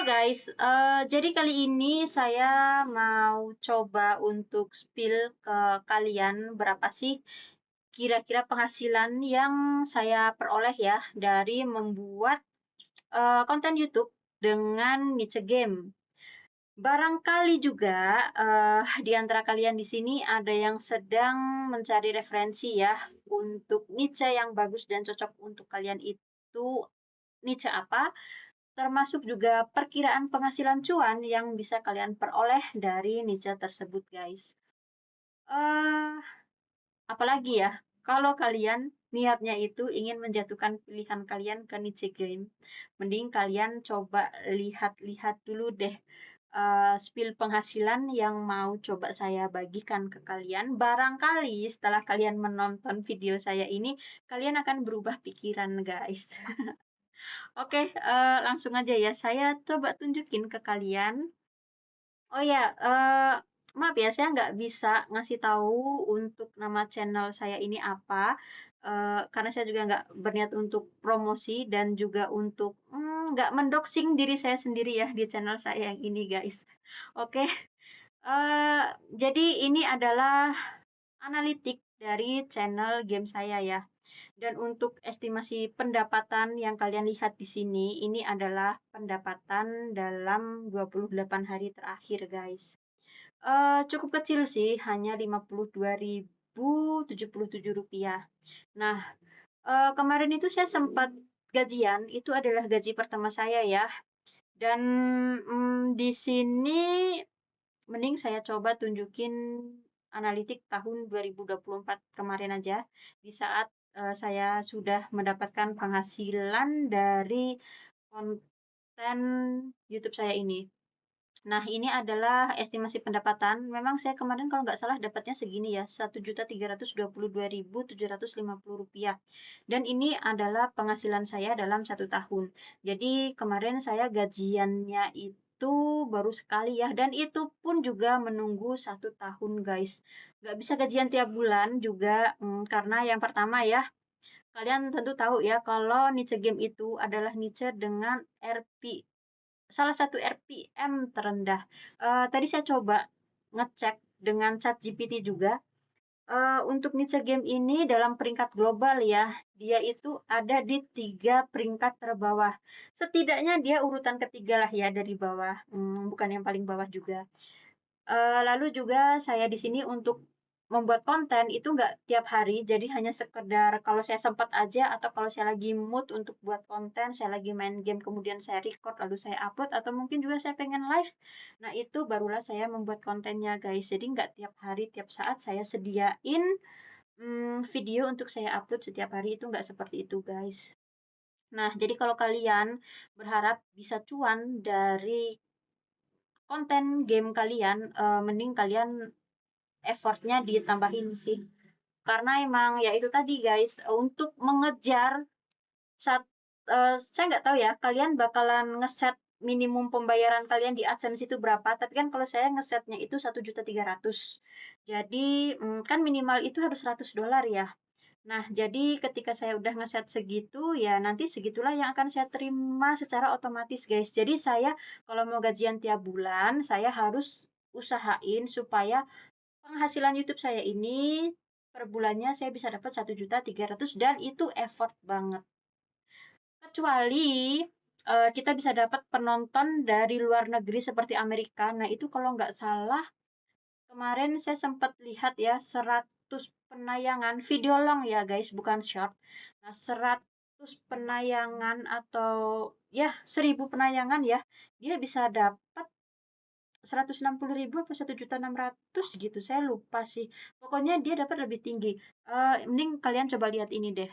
Halo guys, jadi kali ini saya mau coba untuk spill ke kalian berapa sih kira-kira penghasilan yang saya peroleh ya dari membuat konten YouTube dengan niche game. Barangkali juga di antara kalian di sini ada yang sedang mencari referensi ya untuk niche yang bagus dan cocok untuk kalian itu niche apa, termasuk juga perkiraan penghasilan cuan yang bisa kalian peroleh dari niche tersebut, guys. Eh, Apalagi ya, kalau kalian niatnya itu ingin menjatuhkan pilihan kalian ke niche game, mending kalian coba lihat-lihat dulu deh spill penghasilan yang mau coba saya bagikan ke kalian. Barangkali setelah kalian menonton video saya ini, kalian akan berubah pikiran, guys. Oke, langsung aja ya, saya coba tunjukin ke kalian. Oh ya, maaf ya, saya nggak bisa ngasih tahu untuk nama channel saya ini apa, karena saya juga nggak berniat untuk promosi dan juga untuk, nggak mendoxing diri saya sendiri ya di channel saya yang ini, guys. Oke, eee, jadi ini adalah analitik dari channel game saya ya. Dan untuk estimasi pendapatan yang kalian lihat di sini, ini adalah pendapatan dalam 28 hari terakhir, guys. Cukup kecil sih, hanya Rp52.077. Nah, kemarin itu saya sempat gajian, itu adalah gaji pertama saya ya. Dan di sini mending saya coba tunjukin analitik tahun 2024 kemarin aja, di saat saya sudah mendapatkan penghasilan dari konten YouTube saya ini. Nah, ini adalah estimasi pendapatan. Memang saya kemarin kalau nggak salah dapatnya segini ya, Rp1.322.750. Dan ini adalah penghasilan saya dalam 1 tahun. Jadi kemarin saya gajiannya itu baru sekali ya, dan itu pun juga menunggu 1 tahun, guys. Nggak bisa gajian tiap bulan juga, karena yang pertama ya, kalian tentu tahu ya kalau niche game itu adalah niche dengan salah satu RPM terendah. Tadi saya coba ngecek dengan ChatGPT juga, untuk niche game ini dalam peringkat global ya, dia itu ada di 3 peringkat terbawah. Setidaknya dia urutan ketiga lah ya dari bawah, bukan yang paling bawah juga. Lalu juga saya di sini untuk membuat konten itu nggak tiap hari, jadi hanya sekedar kalau saya sempat aja atau kalau saya lagi mood untuk buat konten, saya lagi main game kemudian saya record lalu saya upload atau mungkin juga saya pengen live. Nah, itu barulah saya membuat kontennya, guys. Jadi nggak tiap hari, tiap saat saya sediain video untuk saya upload setiap hari, itu nggak seperti itu, guys. Nah, jadi kalau kalian berharap bisa cuan dari konten game kalian, mending kalian effort-nya ditambahin sih. Karena emang ya itu tadi guys, untuk mengejar saat saya nggak tahu ya, kalian bakalan ngeset minimum pembayaran kalian di AdSense itu berapa, tapi kan kalau saya ngesetnya itu 1.300.000. Jadi, kan minimal itu harus $100 ya. Nah, jadi ketika saya udah ngeset segitu, ya nanti segitulah yang akan saya terima secara otomatis, guys. Jadi saya kalau mau gajian tiap bulan, saya harus usahain supaya penghasilan YouTube saya ini per bulannya saya bisa dapat 1.300.000 dan itu effort banget. Kecuali kita bisa dapat penonton dari luar negeri seperti Amerika. Nah, itu kalau nggak salah kemarin saya sempat lihat ya 100 penayangan video long ya guys, bukan short. Nah, 100 penayangan atau ya 1.000 penayangan ya, dia bisa dapat 160.000 apa 1.600.000 gitu, saya lupa sih. Pokoknya dia dapat lebih tinggi. Mending kalian coba lihat ini deh.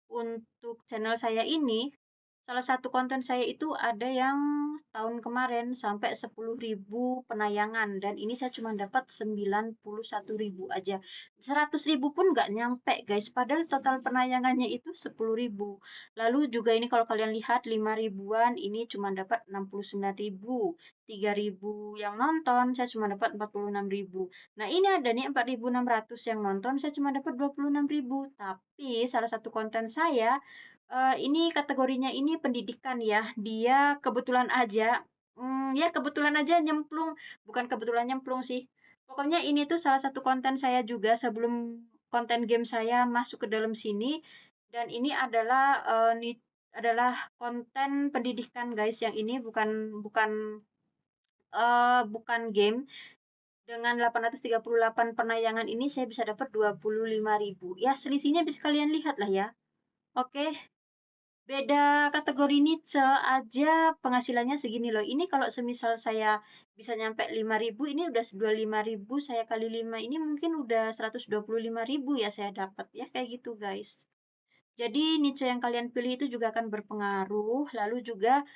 Untuk channel saya ini, salah satu konten saya itu ada yang tahun kemarin sampai 10.000 penayangan dan ini saya cuma dapat 91.000 aja. 100.000 pun nggak nyampe guys, padahal total penayangannya itu 10.000. Lalu juga ini kalau kalian lihat 5 ribuan, ini cuma dapat 69.000. 3.000 yang nonton, saya cuma dapat 46.000. Nah, ini ada nih 4.600 yang nonton, saya cuma dapat 26.000. Tapi salah satu konten saya Ini kategorinya ini pendidikan ya, dia kebetulan aja nyemplung, bukan kebetulan nyemplung sih, pokoknya ini tuh salah satu konten saya juga sebelum konten game saya masuk ke dalam sini, dan ini adalah konten pendidikan guys, yang ini bukan bukan, bukan game. Dengan 838 penayangan ini saya bisa dapat 25.000. Ya, selisihnya bisa kalian lihat lah ya. Oke. Beda kategori niche aja penghasilannya segini loh. Ini kalau semisal saya bisa nyampe 5.000, ini udah 25.000 saya kali 5 ini mungkin udah 125.000 ya saya dapat ya, kayak gitu guys. Jadi niche yang kalian pilih itu juga akan berpengaruh. Lalu juga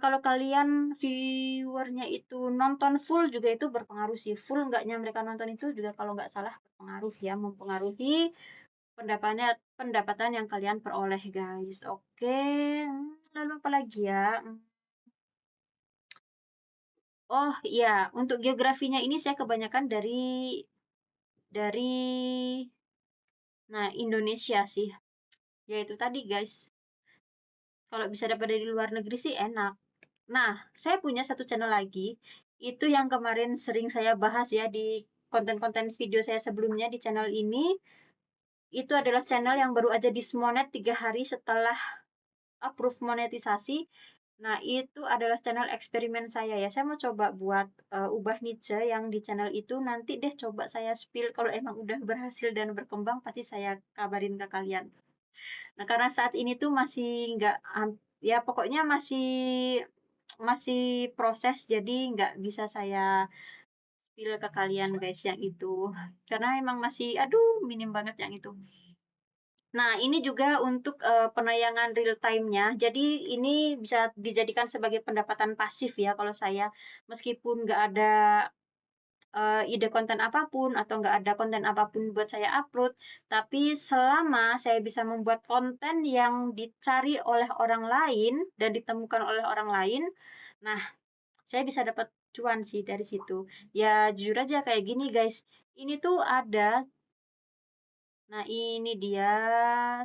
kalau kalian viewernya itu nonton full juga itu berpengaruh sih. Full enggaknya mereka nonton itu juga kalau nggak salah berpengaruh ya, mempengaruhi pendapatan yang kalian peroleh, guys. Oke, lalu apa lagi ya? Oh iya, untuk geografinya ini saya kebanyakan dari Indonesia sih. Yaitu tadi, guys. Kalau bisa dapat dari luar negeri sih enak. Nah, saya punya satu channel lagi. Itu yang kemarin sering saya bahas ya di konten-konten video saya sebelumnya di channel ini. Itu adalah channel yang baru aja dismonet 3 hari setelah approve monetisasi. Nah, itu adalah channel eksperimen saya ya. Saya mau coba buat ubah niche yang di channel itu. Nanti deh coba saya spill kalau emang udah berhasil dan berkembang, pasti saya kabarin ke kalian. Nah, karena saat ini tuh masih nggak, ya pokoknya masih masih proses, jadi nggak bisa saya spill ke kalian guys yang itu. Karena emang masih, aduh, minim banget yang itu. Nah, ini juga untuk penayangan real time-nya. Jadi ini bisa dijadikan sebagai pendapatan pasif ya kalau saya. Meskipun nggak ada ide konten apapun atau nggak ada konten apapun buat saya upload, tapi selama saya bisa membuat konten yang dicari oleh orang lain dan ditemukan oleh orang lain, nah saya bisa dapat cuan sih dari situ. Ya jujur aja kayak gini guys. Ini tuh ada. Nah, ini dia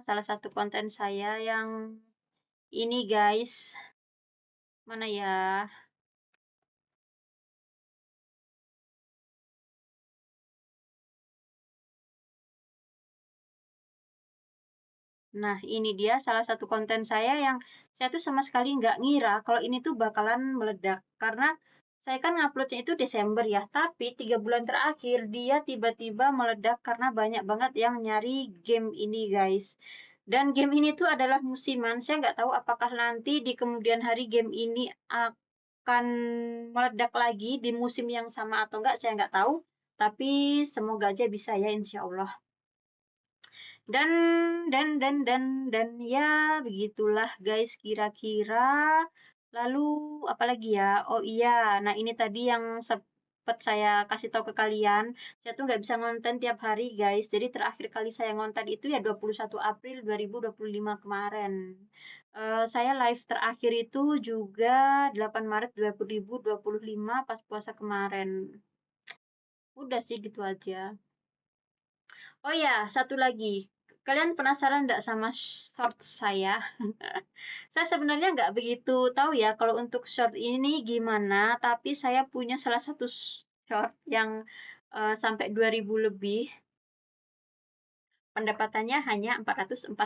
salah satu konten saya yang ini guys. Mana ya? Nah, ini dia salah satu konten saya yang saya tuh sama sekali nggak ngira kalau ini tuh bakalan meledak. Karena saya kan nguploadnya itu Desember ya, tapi 3 bulan terakhir dia tiba-tiba meledak karena banyak banget yang nyari game ini guys. Dan game ini tuh adalah musiman. Saya nggak tahu apakah nanti di kemudian hari game ini akan meledak lagi di musim yang sama atau enggak, saya nggak tahu. Tapi semoga aja bisa ya, insya Allah. Dan dan ya begitulah guys kira-kira. Lalu apalagi ya? Oh iya, nah ini tadi yang sempet saya kasih tahu ke kalian. Saya tuh nggak bisa ngonten tiap hari guys. Jadi terakhir kali saya ngonten itu ya 21 April 2025 kemarin. Saya live terakhir itu juga 8 Maret 2025 pas puasa kemarin. Udah sih gitu aja. Oh ya, satu lagi. Kalian penasaran nggak sama short saya? Saya sebenarnya nggak begitu tahu ya kalau untuk short ini gimana, tapi saya punya salah satu short yang sampai 2.000 lebih. Pendapatannya hanya Rp440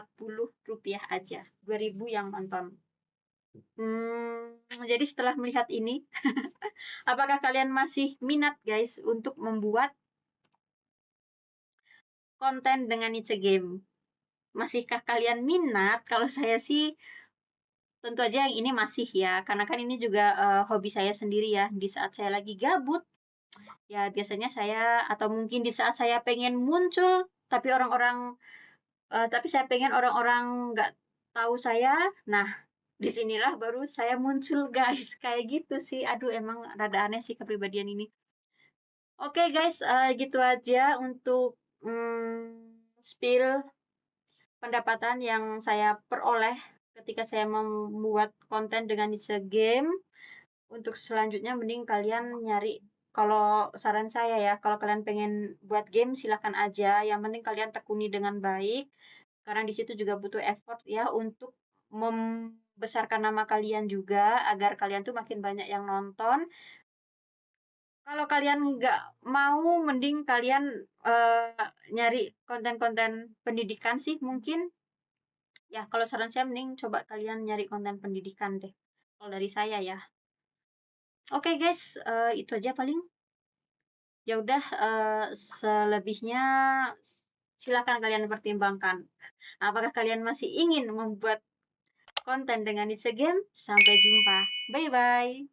aja. 2.000 yang nonton. Jadi setelah melihat ini, apakah kalian masih minat guys untuk membuat konten dengan niche game? Masihkah kalian minat? Kalau saya sih tentu aja yang ini masih ya, karena kan ini juga hobi saya sendiri ya. Di saat saya lagi gabut, ya biasanya saya atau mungkin di saat saya pengen muncul, tapi saya pengen orang-orang nggak tahu saya. Nah, disinilah baru saya muncul guys, kayak gitu sih. Aduh, emang rada aneh sih kepribadian ini. Oke guys, gitu aja untuk spill pendapatan yang saya peroleh ketika saya membuat konten dengan niche game. Untuk selanjutnya mending kalian nyari, kalau saran saya ya, kalau kalian pengen buat game silahkan aja, yang penting kalian tekuni dengan baik karena di situ juga butuh effort ya untuk membesarkan nama kalian juga, agar kalian tuh makin banyak yang nonton. Kalau kalian nggak mau, mending kalian, nyari konten-konten pendidikan sih mungkin. Ya, kalau saran saya mending coba kalian nyari konten pendidikan deh, kalau dari saya ya. Oke guys, itu aja paling. Ya udah, selebihnya silakan kalian pertimbangkan. Apakah kalian masih ingin membuat konten dengan It's a Game? Sampai jumpa. Bye-bye.